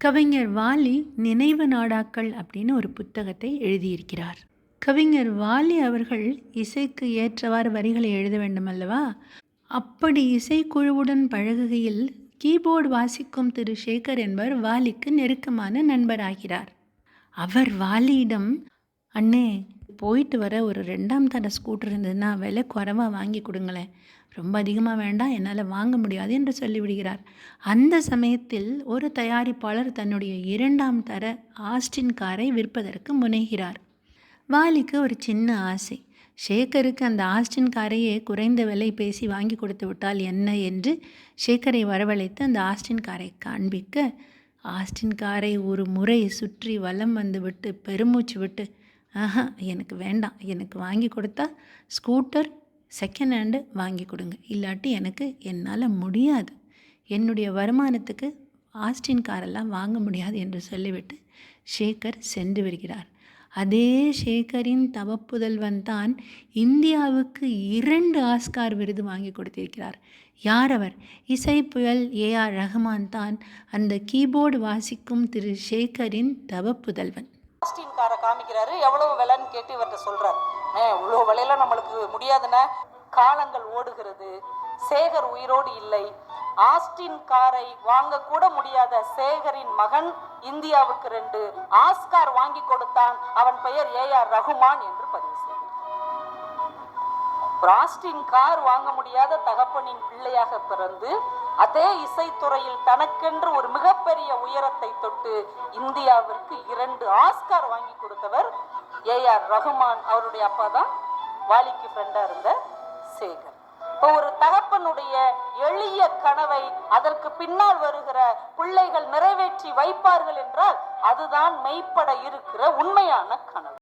கவிஞர் வாலி நினைவு நாடாக்கள் அப்படின்னு ஒரு புத்தகத்தை எழுதியிருக்கிறார். கவிஞர் வாலி அவர்கள் இசைக்கு ஏற்றவாறு வரிகளை எழுத வேண்டும் அல்லவா? அப்படி இசைக்குழுவுடன் பழகுகையில் கீபோர்டு வாசிக்கும் திரு சேகர் என்பவர் வாலிக்கு நெருக்கமான நண்பராகிறார். அவர் வாலியிடம், அண்ணே, போயிட்டு வர ஒரு 2ஆம் தர ஸ்கூட்டர் இருந்ததுன்னா விலை குறைவா வாங்கி கொடுங்களேன், ரொம்ப அதிகமாக வேண்டாம், என்னால் வாங்க முடியாது என்று சொல்லிவிடுகிறார். அந்த சமயத்தில் ஒரு தயாரிப்பாளர் தன்னுடைய 2ஆம் தர ஆஸ்டின் காரை விற்பதற்கு முனைகிறார். வாலிக்கு ஒரு சின்ன ஆசை, சேகருக்கு அந்த ஆஸ்டின் காரையே குறைந்த விலை பேசி வாங்கி கொடுத்து விட்டால் என்ன என்று சேகரை வரவழைத்து அந்த ஆஸ்டின் காரை காண்பிக்க, ஆஸ்டின் காரை ஒரு முறை சுற்றி வலம் வந்து விட்டு பெருமூச்சு விட்டு, ஆஹா, எனக்கு வேண்டாம், எனக்கு வாங்கி கொடுத்தா ஸ்கூட்டர் செகண்ட் ஹேண்டு வாங்கி கொடுங்க, இல்லாட்டி என்னால் முடியாது, என்னுடைய வருமானத்துக்கு ஆஸ்டின் காரெல்லாம் வாங்க முடியாது என்று சொல்லிவிட்டு சேகர் சென்று வருகிறார். அதே சேகரின் தவப்புதல்வன் தான் இந்தியாவுக்கு 2 ஆஸ்கார் விருது வாங்கி கொடுத்திருக்கிறார். யார் அவர்? இசை புயல் ஏஆர் ரஹ்மான் தான் அந்த கீபோர்டு வாசிக்கும் திரு சேகரின் தவப்புதல்வன். ஆஸ்டின் காரை காமிக்கிறாரு, எவ்வளவு விலைன்னு கேட்டு இவர்கிட்ட சொல்றாரு. இவ்வளோ விலையெல்லாம் நம்மளுக்கு முடியாதுன்னா. காலங்கள் ஓடுகிறது, சேகர் உயிரோடு இல்லை. ஆஸ்டின் காரை வாங்க கூட முடியாத சேகரின் மகன் இந்தியாவுக்கு 2 ஆஸ்கார் வாங்கி கொடுத்தான். அவன் பெயர் ஏஆர் ரஹ்மான் என்று பதிவு செய்தார். ஆஸ்டின் கார் வாங்க முடியாத தகப்பனின் பிள்ளையாக பிறந்து அதே இசைத்துறையில் தனக்கென்று ஒரு மிகப்பெரிய உயரத்தை தொட்டு இந்தியாவிற்கு 2 ஆஸ்கார் வாங்கி கொடுத்தவர் ஏஆர் ரஹ்மான். அவருடைய அப்பா தான் வாலிக்கு ஃப்ரெண்டா இருந்த சேகர். இப்போ ஒரு தகப்பனுடைய எளிய கனவை அதற்கு பின்னால் வருகிற பிள்ளைகள் நிறைவேற்றி வைப்பார்கள் என்றால் அதுதான் மெய்ப்பட இருக்கிற உண்மையான கனவு.